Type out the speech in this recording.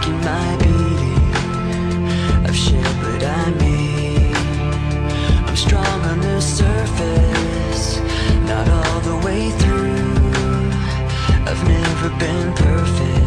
taking my beating. I've shed, but I mean, I'm strong on the surface, not all the way through. I've never been perfect,